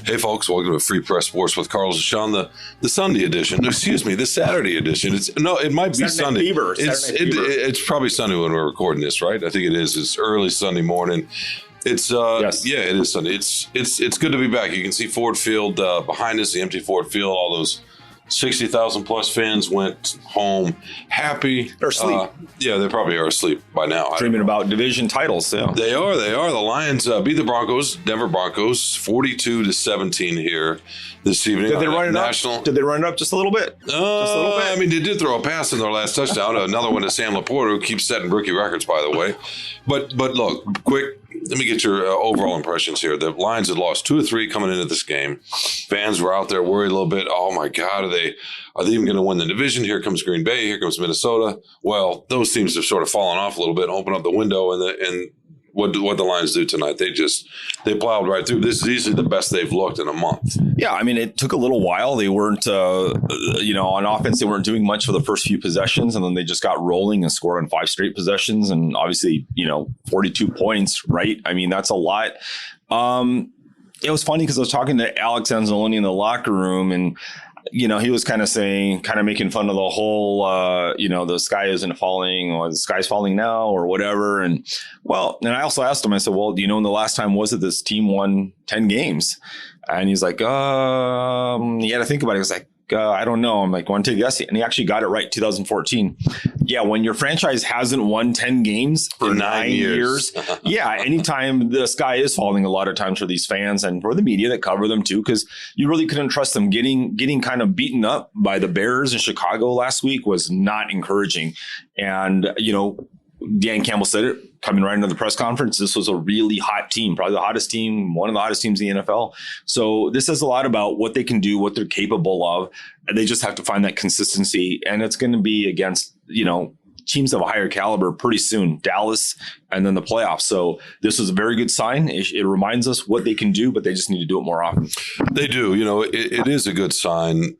Hey, folks, welcome to Free Press Sports with Carlos and Shawn, the Sunday edition. Excuse me, the Saturday edition. It might be Sunday. It's probably Sunday when we're recording this, right? I think it is. It's early Sunday morning. Yes. Yeah, it is Sunday. It's good to be back. You can see Ford Field behind us, the empty Ford Field. All those 60,000 plus fans went home happy. They're asleep. They probably are asleep by now. Dreaming about division titles. Yeah. They are. The Lions beat the Broncos, Denver Broncos, 42-17 here this evening. Did they run it up? Did they run it up just a little bit? Just a little bit. I mean, they did throw a pass in their last touchdown. Another one to Sam Laporta, who keeps setting rookie records, by the way. But look, quick. Let me get your overall impressions here. The Lions had lost 2 or 3 coming into this game. Fans were out there worried a little bit. Oh my God, are they even going to win the division? Here comes Green Bay. Here comes Minnesota. Well, those teams have sort of fallen off a little bit. Open up the window, and what the Lions do tonight? They plowed right through. This is easily the best they've looked in a month. Yeah, I mean, it took a little while. They weren't, on offense, they weren't doing much for the first few possessions, and then they just got rolling and scored on 5 straight possessions, and obviously, 42 points, right? I mean, that's a lot. It was funny because I was talking to Alex Anzalone in the locker room, and he was kind of making fun of the whole, the sky isn't falling, or the sky's falling now, or whatever. And I also asked him, I said, well, the last time was it this team won 10 games? And he's like, he had to think about it. He was like, I don't know. I'm like, want to take a guess? And he actually got it right, 2014. Yeah, when your franchise hasn't won 10 games for 9 years. Yeah, anytime the sky is falling a lot of times for these fans and for the media that cover them too, because you really couldn't trust them. Getting kind of beaten up by the Bears in Chicago last week was not encouraging. And, Dan Campbell said it coming right into the press conference. This was a really hot team, probably the hottest team, one of the hottest teams in the NFL. So this says a lot about what they can do, what they're capable of. And they just have to find that consistency. And it's going to be against, teams of a higher caliber pretty soon, Dallas, and then the playoffs. So this is a very good sign. It reminds us what they can do, but they just need to do it more often. They do. It is a good sign.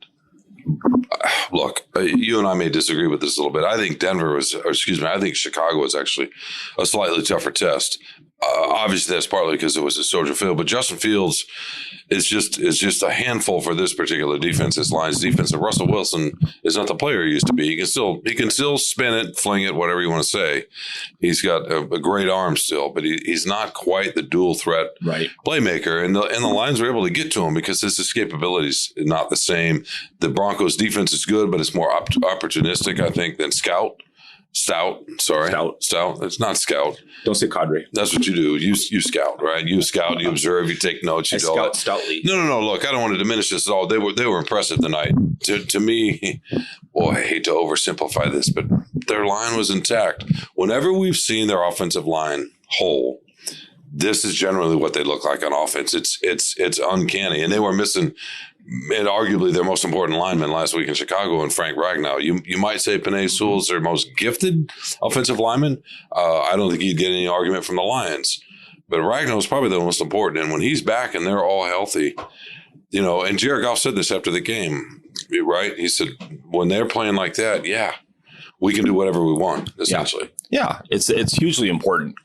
Look, you and I may disagree with this a little bit. I think I think Chicago was actually a slightly tougher test. Obviously, that's partly because it was a Soldier Field, but Justin Fields is just a handful for this particular defense, this Lions defense. And Russell Wilson is not the player he used to be. He can still spin it, fling it, whatever you want to say. He's got a great arm still, but he's not quite the dual threat playmaker. And the Lions were able to get to him because his escapability is not the same. The Broncos defense is good, but it's more opportunistic, I think, than Stout. It's not scout. Don't say cadre. That's what you do. You scout, right? You scout, you observe, you take notes. You do scout stoutly. No. Look, I don't want to diminish this at all. They were impressive tonight. To me, I hate to oversimplify this, but their line was intact. Whenever we've seen their offensive line whole, this is generally what they look like on offense. It's uncanny, and they were missing. And arguably their most important lineman last week in Chicago and Frank Ragnow. You might say Penei Sewell's their most gifted offensive lineman. I don't think he'd get any argument from the Lions. But Ragnow is probably the most important. And when he's back and they're all healthy, and Jared Goff said this after the game, right? He said, when they're playing like that, we can do whatever we want, essentially. Yeah, it's hugely important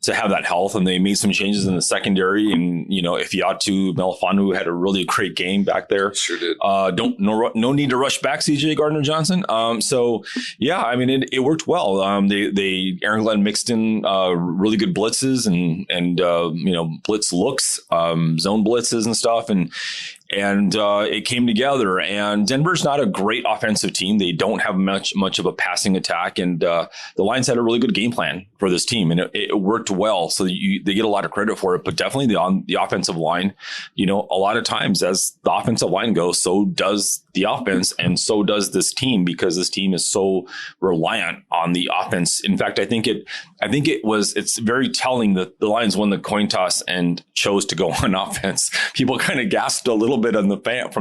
to have that health, and they made some changes in the secondary. And Ifeatu Melifonwu had a really great game back there. Sure did. No need to rush back, CJ Gardner-Johnson. It worked well. Aaron Glenn mixed in really good blitzes and blitz looks, zone blitzes and stuff, and it came together. And Denver's not a great offensive team. They don't have much of a passing attack, and the Lions had a really good game plan for this team, and it worked well. So they get a lot of credit for it. But definitely on the offensive line, a lot of times as the offensive line goes, so does the offense, and so does this team, because this team is so reliant on the offense. In fact, I think it's very telling that the Lions won the coin toss and chose to go on offense. People kind of gasped a little bit from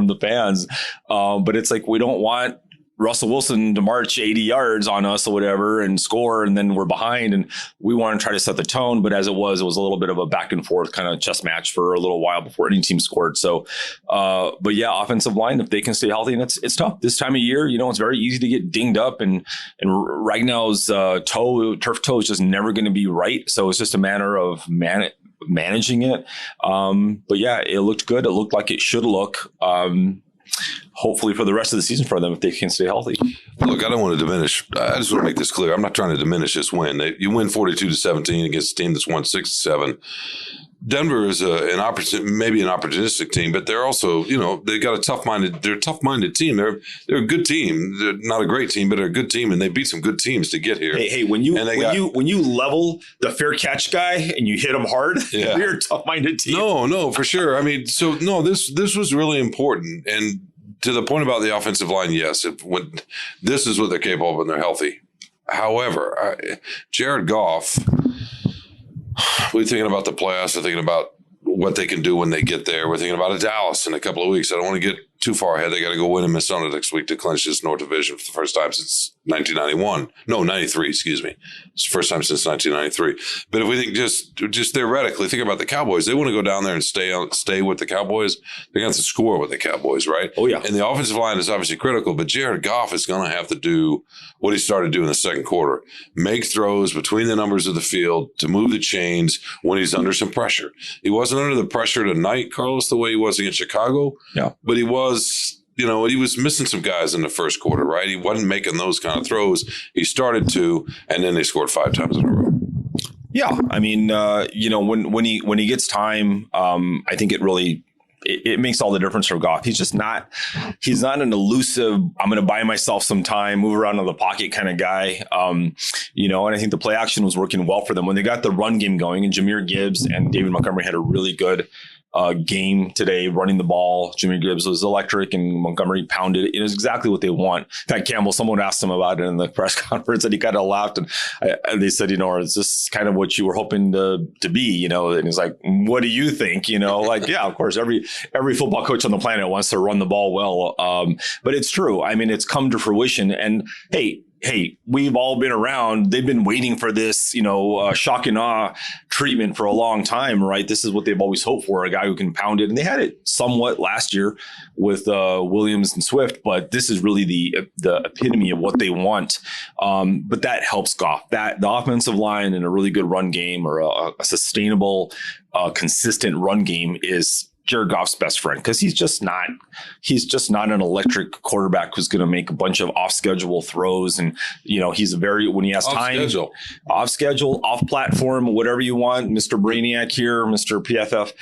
the fans, but it's like, we don't want Russell Wilson to march 80 yards on us or whatever and score, and then we're behind, and we want to try to set the tone. But as it was a little bit of a back and forth kind of chess match for a little while before any team scored. So, offensive line, if they can stay healthy, and it's tough this time of year. It's very easy to get dinged up, and Ragnow's turf toe is just never going to be right. So it's just a matter of managing it. But yeah, it looked good. It looked like it should look. Hopefully for the rest of the season for them if they can stay healthy. Look, I don't want to diminish. I just want to make this clear. I'm not trying to diminish this win. You win 42-17 against a team that's won 6-7. Denver is maybe an opportunistic team, but they're also, they got they're a tough-minded team. They're a good team. They're not a great team, but they're a good team, and they beat some good teams to get here. Hey, when you level the fair catch guy and you hit him hard, you're a tough-minded team. No, for sure. I mean, this was really important, and to the point about the offensive line, yes, this is what they're capable of when they're healthy. However, Jared Goff, we're thinking about the playoffs. We're thinking about what they can do when they get there. We're thinking about a Dallas in a couple of weeks. I don't want to get too far ahead. They got to go win in Minnesota next week to clinch this North Division for the first time since 1991. No, 93, excuse me. It's the first time since 1993. But if we think just theoretically, think about the Cowboys. They want to go down there and stay with the Cowboys. They're going to have to score with the Cowboys, right? Oh, yeah. And the offensive line is obviously critical, but Jared Goff is going to have to do what he started doing in the second quarter. Make throws between the numbers of the field to move the chains when he's under some pressure. He wasn't under the pressure tonight, Carlos, the way he was against Chicago. Yeah. But he was, he was missing some guys in the first quarter, right? He wasn't making those kind of throws. He started to, and then they scored 5 times in a row. Yeah. I mean, when he gets time, I think it makes all the difference for Goff. He's not an elusive, I'm going to buy myself some time, move around in the pocket kind of guy. And I think the play action was working well for them when they got the run game going, and Jahmyr Gibbs and David Montgomery had a really good game today running the ball. Jahmyr Gibbs was electric and Montgomery pounded it. It was exactly what they want. In fact, Campbell, someone asked him about it in the press conference and he kind of laughed and they said, is this kind of what you were hoping to be, and he's like, what do you think? Yeah, of course, every football coach on the planet wants to run the ball well. But it's true. I mean, it's come to fruition, and hey, we've all been around. They've been waiting for this, shock and awe treatment for a long time, right? This is what they've always hoped for, a guy who can pound it. And they had it somewhat last year with Williams and Swift, but this is really the epitome of what they want. But that helps Goff. The offensive line and a really good run game, or a sustainable, consistent run game, is Jared Goff's best friend, because he's just not an electric quarterback who's going to make a bunch of off schedule throws. And, he's when he has time, off schedule, off platform, whatever you want, Mr. Brainiac here, Mr. PFF,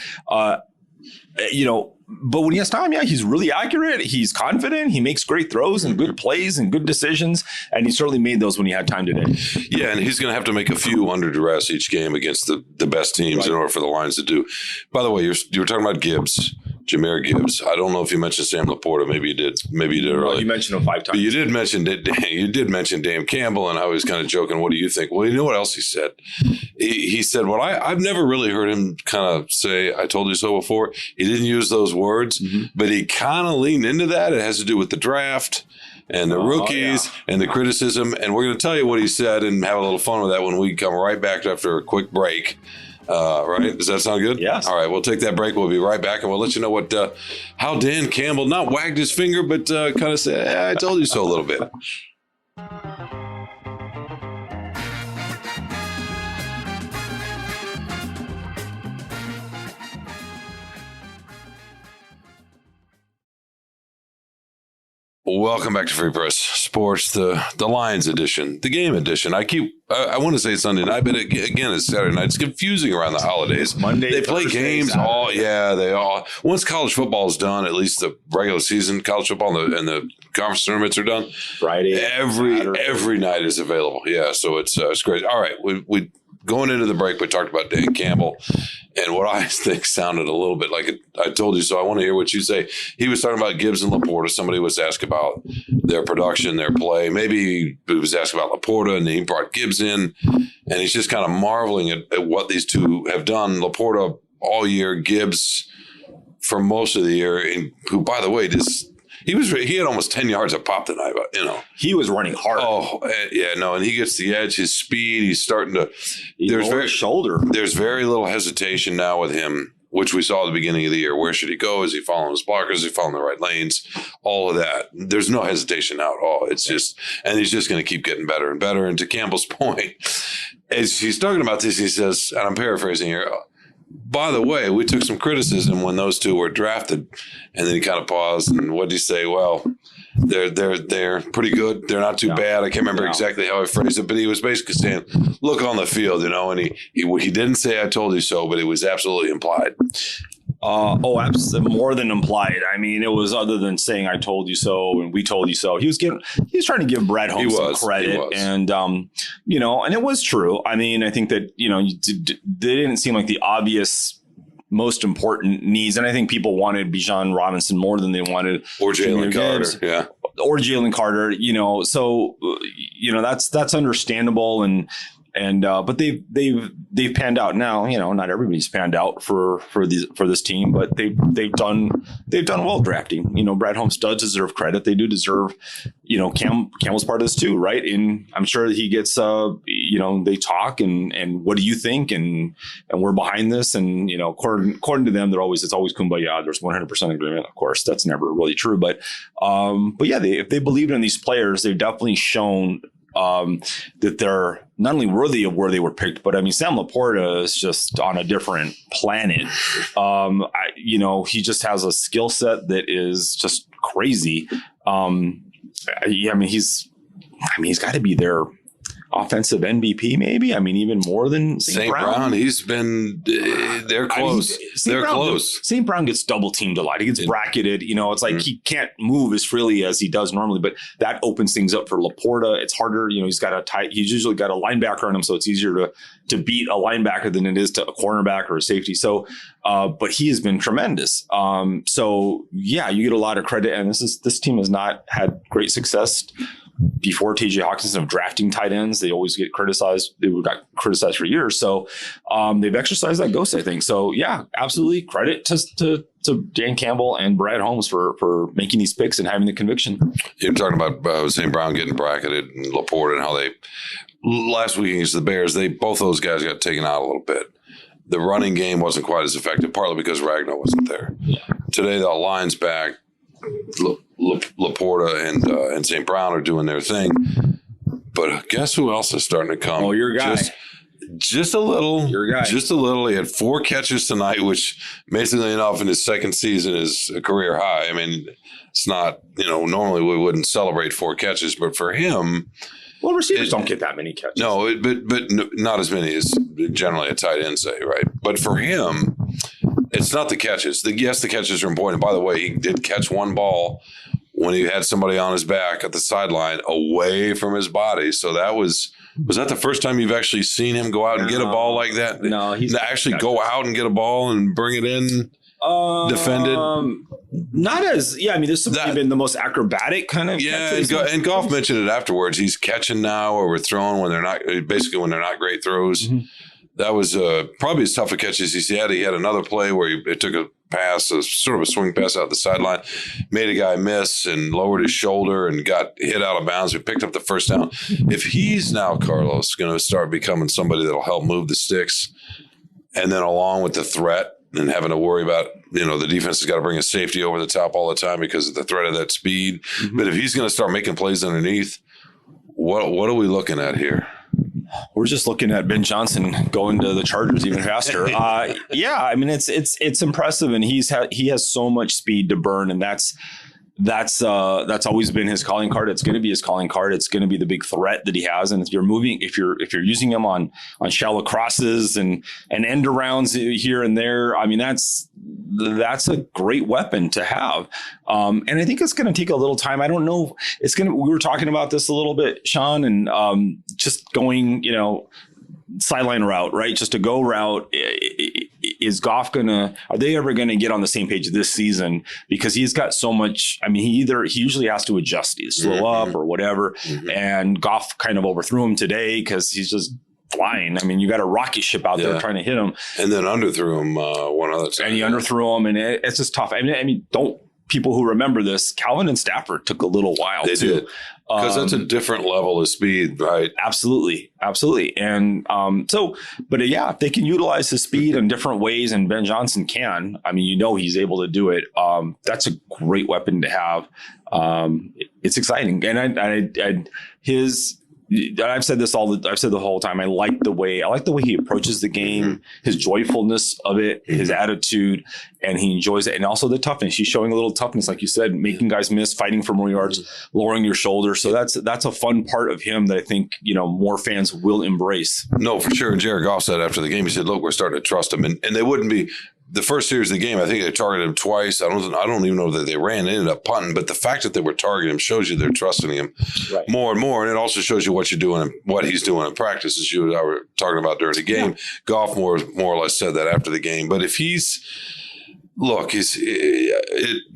but when he has time, he's really accurate. He's confident. He makes great throws and good plays and good decisions. And he certainly made those when he had time today. Yeah, and he's going to have to make a few under duress each game against the best teams in order for the Lions to do. By the way, you were talking about Jahmyr Gibbs. I don't know if you mentioned Sam Laporta. Maybe you did earlier. Well, you mentioned him 5 times. But you did mention Dan Campbell, and I was kind of joking. What do you think? Well, you know what else he said? He said, well, I've never really heard him kind of say, I told you so before. He didn't use those words, but he kind of leaned into that. It has to do with the draft and the rookies and the criticism. And we're going to tell you what he said and have a little fun with that when we come right back after a quick break. Right? Does that sound good? Yes. All right. We'll take that break. We'll be right back, and we'll let you know how Dan Campbell not wagged his finger, but kind of said, I told you so a little bit. Welcome back to Free Press Sports, the Lions edition, the game edition. I want to say Sunday night, but again, it's Saturday night. It's confusing around the holidays. Monday, they play Thursday, games Saturday. Once college football is done, at least the regular season college football and the conference tournaments are done. Friday, every night is available. Yeah, so it's great. All right, we going into the break, we talked about Dan Campbell and what I think sounded a little bit like I told you so. I want to hear what you say. He was talking about Gibbs and Laporta. Somebody was asked about their production, their play. Maybe he was asked about Laporta, and he brought Gibbs in, and he's just kind of marveling at what these two have done. Laporta all year, Gibbs for most of the year, and who, by the way, he had almost 10 yards of pop tonight, but he was running hard. Oh, yeah, no, and he gets the edge, his speed, he's starting to. Shoulder. There's very little hesitation now with him, which we saw at the beginning of the year. Where should he go? Is he following his blockers? Is he following the right lanes? All of that. There's no hesitation now at all. It's just, and he's just going to keep getting better and better. And to Campbell's point, as he's talking about this, he says, and I'm paraphrasing here, by the way, we took some criticism when those two were drafted, and then he kind of paused and what did he say? Well, they're pretty good. They're not too bad. I can't remember exactly how I phrased it, but he was basically saying, "Look on the field," and he didn't say "I told you so," but it was absolutely implied. Absolutely, more than implied. I mean, it was other than saying "I told you so" and "we told you so." He was trying to give Brad Holmes some credit, and and it was true. I mean, I think that they didn't seem like the obvious most important needs, and I think people wanted Bijan Robinson more than they wanted or Jalen Carter, or Jalen Carter. So that's understandable, but they've panned out now. Not everybody's panned out for this team, but they've done well drafting. Brad Holmes does deserve credit. They do deserve, Campbell's part of this too, right? And I'm sure he gets, they talk and what do you think? And we're behind this. And, according to them, it's always kumbaya. There's 100% agreement. Of course, that's never really true. But yeah, if they believed in these players, they've definitely shown that they're not only worthy of where they were picked, but I mean, Sam Laporta is just on a different planet. He just has a skill set that is just crazy. He's got to be their offensive MVP, maybe. I mean, even more than St. Brown. He's been, they're close. They're close. St. Brown gets double teamed a lot. He gets bracketed. It's like he can't move as freely as he does normally, but that opens things up for Laporta. It's harder. He's usually got a linebacker on him, so it's easier to beat a linebacker than it is to a cornerback or a safety. So, but he has been tremendous. So yeah, you get a lot of credit, and this team has not had great success before TJ Hawkinson of drafting tight ends. They always get criticized. They got criticized for years. So they've exercised that ghost, I think. So yeah, absolutely credit to Dan Campbell and Brad Holmes for making these picks and having the conviction. You're talking about St. Brown getting bracketed and Laporta and how they last week against the Bears, both those guys got taken out a little bit. The running game wasn't quite as effective, partly because Ragnar wasn't there. Yeah. Today the line's back. Laporta and St. Brown are doing their thing, but guess who else is starting to come? Oh, your guy. Just a little. Your guy. Just a little. He had 4 catches tonight, which amazingly enough in his second season is a career high. I mean, it's not, normally we wouldn't celebrate 4 catches, but for him. Well, receivers don't get that many catches. No, but not as many as generally a tight end say, right? But for him, it's not the catches. Yes, the catches are important. By the way, he did catch one ball when he had somebody on his back at the sideline away from his body. So that was that the first time you've actually seen him go out and get a ball like that? No, he's actually go out and get a ball and bring it in defended. Not as this has been the most acrobatic kind of. Yeah, and Goff mentioned it afterwards. He's catching now, or we're throwing when they're not great throws. Mm-hmm. That was probably as tough a catch as he's had. He had another play where he took a pass, sort of a swing pass out the sideline, made a guy miss and lowered his shoulder and got hit out of bounds. We picked up the first down. If he's now, Carlos, going to start becoming somebody that'll help move the sticks, and then along with the threat and having to worry about, the defense has got to bring a safety over the top all the time because of the threat of that speed. Mm-hmm. But if he's going to start making plays underneath, what are we looking at here? We're just looking at Ben Johnson going to the Chargers even faster. It's impressive, and he has so much speed to burn, and that's always been his calling card. It's going to be his calling card. It's going to be the big threat that he has. And if you're using him on shallow crosses and end arounds here and there, I mean, that's a great weapon to have. And I think it's going to take a little time. I don't know. We were talking about this a little bit, Shawn, and just going, sideline route, right? Just a go route. Is Goff are they ever going to get on the same page this season? Because he's got so much. I mean, he usually has to adjust, either slow up or whatever. Mm-hmm. And Goff kind of overthrew him today because he's just flying. I mean, you got a rocket ship out there trying to hit him. And then underthrew him one other time. And he underthrew him, and it's just tough. I mean, people who remember this, Calvin and Stafford took a little while they too. Did. Because that's a different level of speed, right? Absolutely. And if they can utilize his speed in different ways, and Ben Johnson can, I mean, he's able to do it. That's a great weapon to have. It's exciting. And his I've said this I've said the whole time. I like the way he approaches the game, his joyfulness of it, his attitude, and he enjoys it. And also the toughness. He's showing a little toughness, like you said, making guys miss, fighting for more yards, lowering your shoulders. So that's a fun part of him that I think, more fans will embrace. No, for sure. And Jared Goff said after the game, he said, look, we're starting to trust him. And they wouldn't be. The first series of the game, I think they targeted him twice. I don't even know that they ran. They ended up punting. But the fact that they were targeting him shows you they're trusting him more and more. And it also shows you what you're doing, what he's doing in practice, as you and I were talking about during the game. Yeah. Goff more or less said that after the game. But if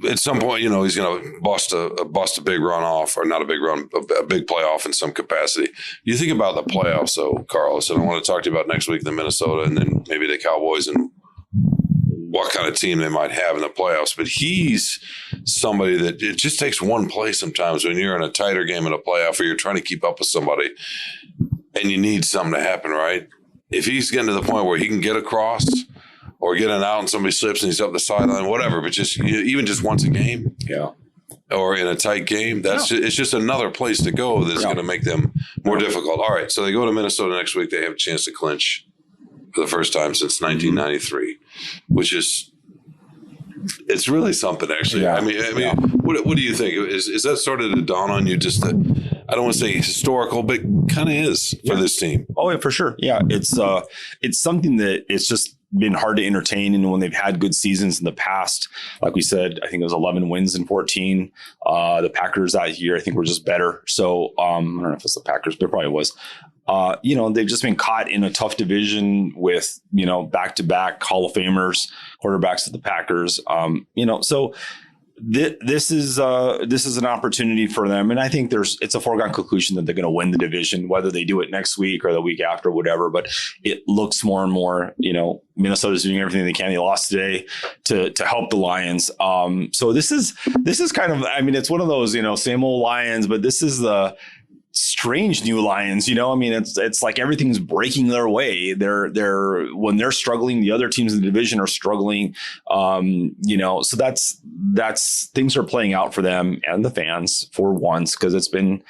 at some point, he's going to bust a big run off, or not a big run, a big playoff in some capacity. You think about the playoffs, though, Carlos, and I want to talk to you about next week, the Minnesota, and then maybe the Cowboys, and what kind of team they might have in the playoffs. But he's somebody that it just takes one play sometimes when you're in a tighter game in a playoff, or you're trying to keep up with somebody and you need something to happen, right? If he's getting to the point where he can get across or get an out and somebody slips and he's up the sideline, whatever, but even just once a game. Yeah. Or in a tight game, it's just another place to go that's going to make them more difficult. All right, so they go to Minnesota next week. They have a chance to clinch for the first time since 1993, which is it's really something, actually. Yeah. I mean, what do you think? Is that started to dawn on you? Just that, I don't want to say historical, but kind of is for this team. Oh, yeah, for sure. Yeah, it's something that it's just been hard to entertain. And when they've had good seasons in the past, like we said, I think it was 11 wins in 14. The Packers that year, I think, were just better. So I don't know if it's the Packers, but it probably was. They've just been caught in a tough division with, back-to-back Hall of Famers, quarterbacks at the Packers. So this is an opportunity for them. And I think it's a foregone conclusion that they're going to win the division, whether they do it next week or the week after, whatever. But it looks more and more, Minnesota's doing everything they can. They lost today to help the Lions. So this is kind of, it's one of those, same old Lions, but this is the strange new Lions, it's like everything's breaking their way. They're when they're struggling, the other teams in the division are struggling. So that's things are playing out for them and the fans for once, because it's been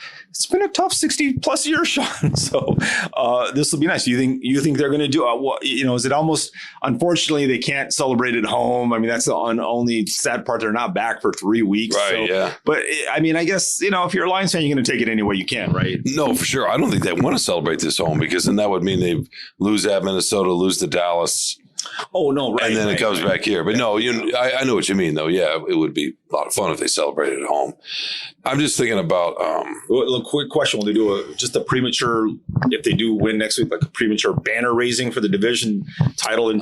a tough 60 plus years, Shawn. So this will be nice. You think they're going to do is it almost, unfortunately they can't celebrate at home. That's the only sad part. They're not back for 3 weeks. Right. So, yeah. But I guess, if you're a Lions fan, you're going to take it any way you can. Right. No, for sure. I don't think they want to celebrate this home, because then that would mean they lose at Minnesota, lose to Dallas. Oh, no. Right. And then it comes back here. But no, I know what you mean, though. Yeah, it would be a lot of fun if they celebrated at home. I'm just thinking about. A quick question. Will they do if they do win next week, like a premature banner raising for the division title?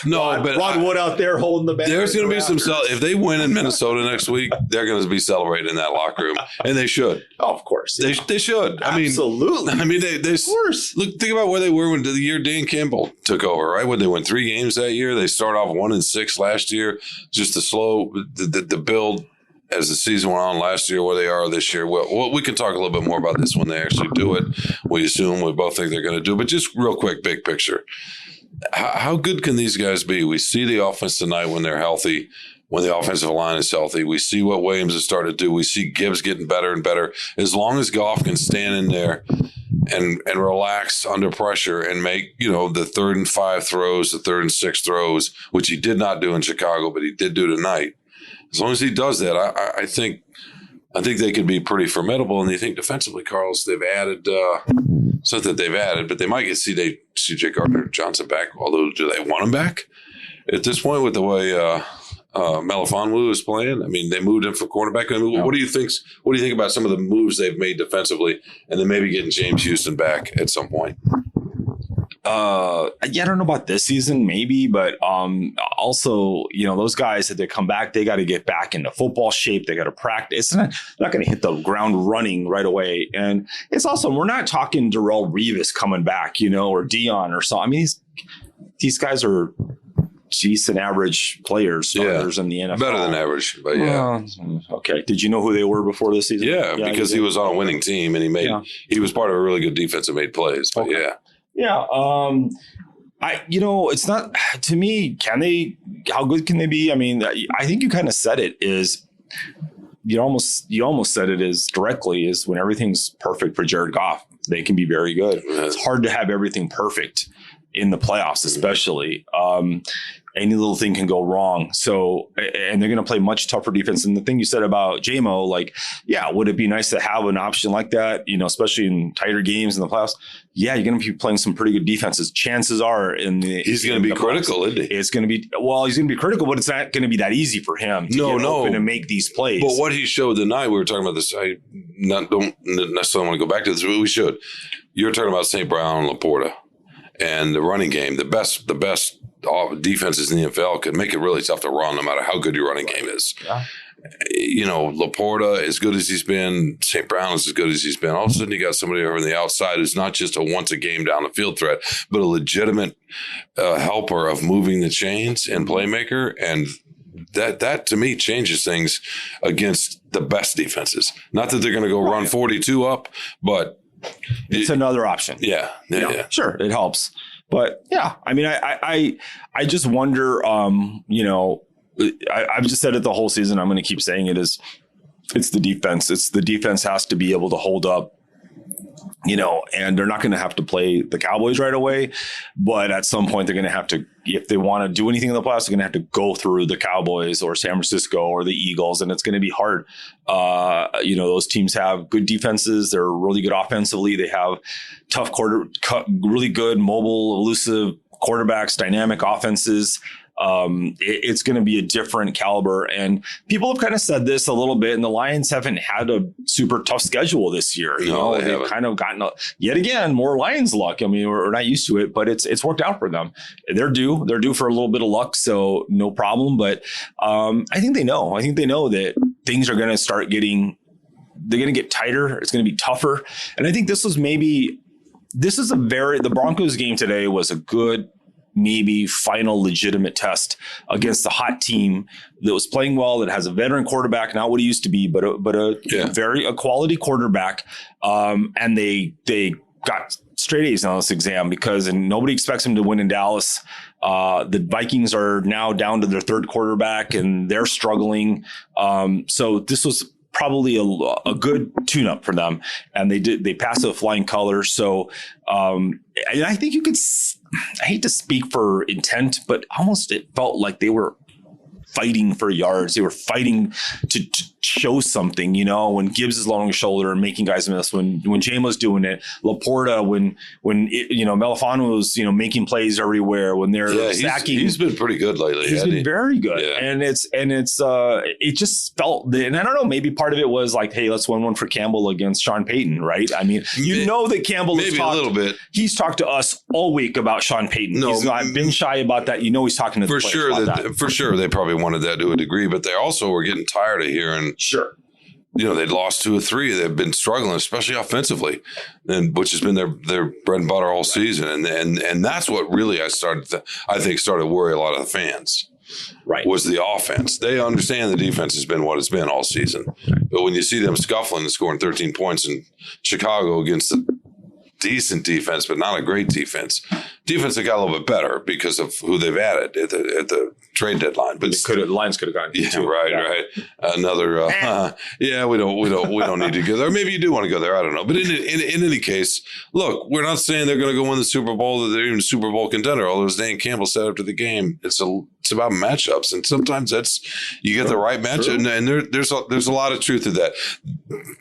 No. But Rod Wood out there holding the banner. There's going to be some. If they win in Minnesota next week, they're going to be celebrating in that locker room, and they should. Oh, of course. They should. Absolutely. They of course. Look, think about where they were when the year Dan Campbell took over, right? When they won 3 games that year, they started off 1-6 last year. Just the build as the season went on last year, where they are this year. Well, we can talk a little bit more about this when they actually do it. We both think they're going to do it. But just real quick, big picture. How good can these guys be? We see the offense tonight when they're healthy, when the offensive line is healthy. We see what Williams is starting to do. We see Gibbs getting better and better. As long as Goff can stand in there and relax under pressure and make, the 3rd and 5 throws, the 3rd and 6 throws, which he did not do in Chicago, but he did do tonight. As long as he does that, I think they could be pretty formidable. And you think defensively, Carlos, they've added something that they've added, but they might get C.J. Gardner-Johnson back. Although, do they want him back at this point with the way Melifonwu is playing? They moved him for quarterback. What do you think about some of the moves they've made defensively, and then maybe getting James Houston back at some point? I don't know about this season, maybe, but also, those guys that they come back, they got to get back into football shape. They got to practice. It's not going to hit the ground running right away. And it's also, we're not talking Darrelle Revis coming back, or Dion or so. These guys are decent average players, starters in the NFL. Better than average, but yeah. Okay. Did you know who they were before this season? Yeah, because he was on a winning team and he was part of a really good defense and made plays. But yeah. Yeah. It's not, to me, how good can they be? I think you kind of said it, is you almost said it as directly as when everything's perfect for Jared Goff, they can be very good. It's hard to have everything perfect in the playoffs, especially. Any little thing can go wrong. So, and they're going to play much tougher defense. And the thing you said about JMO, like, yeah, would it be nice to have an option like that, especially in tighter games in the playoffs? Yeah, you're going to be playing some pretty good defenses. Chances are he's going to be critical, isn't he? It's going to be, he's going to be critical, but it's not going to be that easy for him to get open and make these plays. But what he showed tonight, we were talking about this. I don't necessarily want to go back to this, but we should. You're talking about St. Brown and Laporta and the running game. The best defenses in the NFL could make it really tough to run no matter how good your running game is. Yeah. Laporta, as good as he's been, St. Brown is as good as he's been. All of a sudden, you got somebody over on the outside who's not just a once a game down the field threat, but a legitimate helper of moving the chains and playmaker. And that to me changes things against the best defenses. Not that they're going to go run 42 up, but it's another option. Yeah. Sure, it helps. But yeah, I mean, I just wonder, I've just said it the whole season. I'm going to keep saying it's the defense. It's the defense has to be able to hold up, and they're not going to have to play the Cowboys right away. But at some point, they're going to have to, if they want to do anything in the playoffs, they're going to have to go through the Cowboys or San Francisco or the Eagles. And it's going to be hard. Those teams have good defenses. They're really good offensively. They have tough really good, mobile, elusive quarterbacks, dynamic offenses. It's going to be a different caliber. And people have kind of said this a little bit, and the Lions haven't had a super tough schedule this year. They've kind of gotten yet again more Lions luck. I mean, we're not used to it, but it's worked out for them. They're due for a little bit of luck, so no problem. But I think they know. I think they know that things are going to start getting. They're going to get tighter. It's going to be tougher. And I think the Broncos game today was a good, maybe final legitimate test against a hot team that was playing well, that has a veteran quarterback, not what he used to be, but a quality quarterback. And they got straight A's on this exam and nobody expects them to win in Dallas. The Vikings are now down to their third quarterback and they're struggling. So this was probably a good tune-up for them, and they passed with flying colors. So I think you could. I hate to speak for intent, but almost it felt like they were fighting for yards. They were fighting to show something, when Gibbs is low on his shoulder and making guys miss, when JMO's doing it, Laporta, when Melifonwo's, making plays everywhere, when they're stacking. He's been pretty good lately. He's been very good. Yeah. And it just felt, and I don't know, maybe part of it was like, hey, let's win one for Campbell against Sean Payton, right? I mean, that Campbell maybe a little bit. He's talked to us all week about Sean Payton. He's not been shy about that. He's talking to the players about that. For sure, they probably wanted that to a degree, but they also were getting tired of hearing. Sure. They'd lost 2 or 3. They've been struggling, especially offensively, which has been their bread and butter all season. And that's what really I started to worry a lot of the fans. Right. Was the offense. They understand the defense has been what it's been all season. But when you see them scuffling and scoring 13 points in Chicago against a decent defense, but not a great defense that got a little bit better because of who they've added at the trade deadline. But the Lions could have gotten right. Another we don't need to go there. Maybe you do want to go there. I don't know. But in any case, look, we're not saying they're going to go win the Super Bowl, that they're even a Super Bowl contender. Although as Dan Campbell said after the game, it's about matchups, and sometimes you get the right matchup, and there's a lot of truth to that.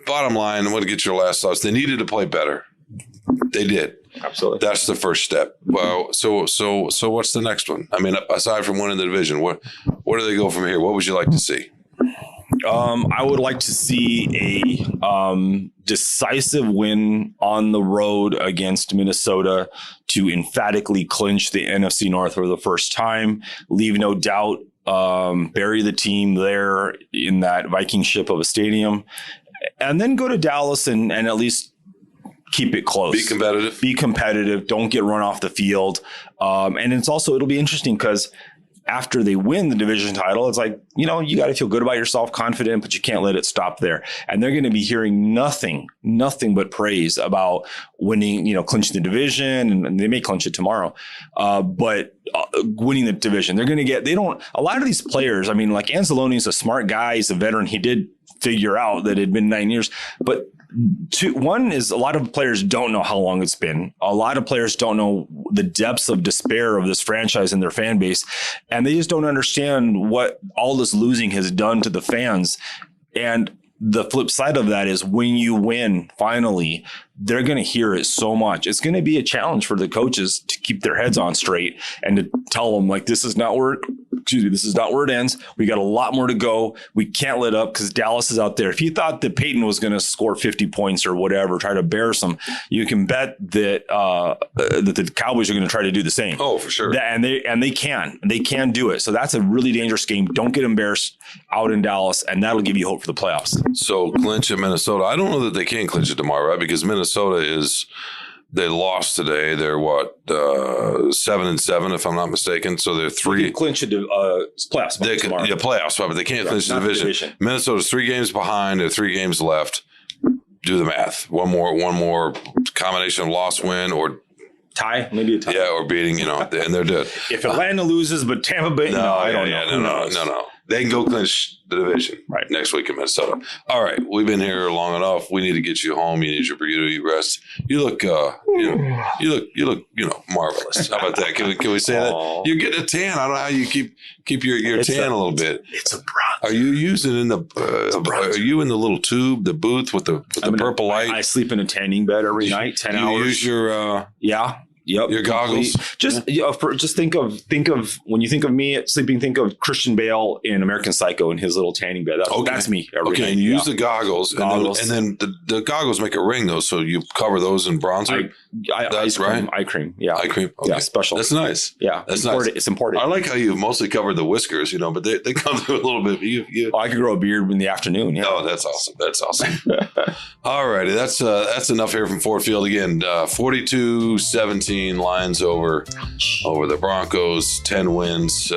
Bottom line, I want to get your last thoughts. They needed to play better. They did. Absolutely. That's the first step. Well, so what's the next one? I mean, aside from winning the division, where do they go from here? What would you like to see? I would like to see a decisive win on the road against Minnesota to emphatically clinch the NFC North for the first time. Leave no doubt. Bury the team there in that Viking ship of a stadium, and then go to Dallas and at least keep it close. Be competitive. Don't get run off the field. And it'll be interesting because after they win the division title, it's like, you got to feel good about yourself, confident, but you can't let it stop there. And they're going to be hearing nothing but praise about winning, clinching the division, and they may clinch it tomorrow. But winning the division, they're going to get, a lot of these players, I mean, like Anzalone's a smart guy. He's a veteran. He did figure out that it had been 9 years, but one is a lot of players don't know how long it's been. A lot of players don't know the depths of despair of this franchise and their fan base. And they just don't understand what all this losing has done to the fans. And the flip side of that is when you win, finally, they're going to hear it so much. It's going to be a challenge for the coaches to keep their heads on straight and to tell them, like, this is not where it ends. We got a lot more to go. We can't let up because Dallas is out there. If you thought that Payton was going to score 50 points or whatever, try to embarrass them, you can bet that that the Cowboys are going to try to do the same. Oh, for sure. And they can do it. So that's a really dangerous game. Don't get embarrassed out in Dallas, and that'll give you hope for the playoffs. So clinch at Minnesota. I don't know that they can clinch it tomorrow, right? Because Minnesota they lost today. They're 7-7, if I'm not mistaken. So they're 3. They can clinch it playoffs tomorrow. Yeah, playoffs, but they can't clinch the division. Minnesota's 3 games behind. They're 3 games left. Do the math. One more combination of loss, win, or tie, maybe a tie. Yeah, or beating, and they're dead. If Atlanta loses, but Tampa Bay, I don't know. No. They can go clinch the division next week in Minnesota. All right, we've been here long enough. We need to get you home. You need your burrito. You rest. You look, you look, marvelous. How about that? Can we say that? You're getting a tan. I don't know how you keep your tan a little bit. It's a bronze. Are you using in the? Are you in the little tube, the booth with the purple light? I sleep in a tanning bed every night. 10 hours. You use your Yep. Your goggles. Just think of when you think of me sleeping, think of Christian Bale in American Psycho in his little tanning bed. That's me. Okay, and you use the goggles. And then the goggles make a ring though, so you cover those in bronzer. That's right. Eye cream. Yeah. Eye cream. Okay. Yeah. Special. That's nice. Yeah. That's important. nice. It's important. I like how you mostly covered the whiskers, but they come through a little bit. I could grow a beard in the afternoon. Yeah. Oh, that's awesome. That's awesome. All righty. That's enough here from Ford Field again. 42-17 Lions over the Broncos, 10 wins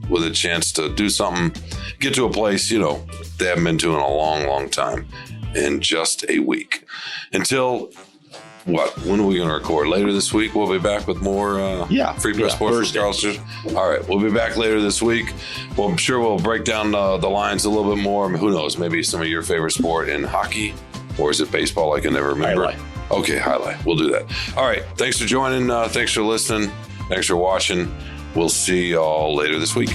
with a chance to do something, get to a place, they haven't been to in a long, long time in just a week. Until when are we going to record? Later this week, we'll be back with more Free Press Sports with Charleston. All right, we'll be back later this week. Well, I'm sure we'll break down the Lions a little bit more. Who knows? Maybe some of your favorite sport in hockey, or is it baseball? I can never remember. Highlight. Okay, highlight. We'll do that. All right. Thanks for joining. Thanks for listening. Thanks for watching. We'll see y'all later this week.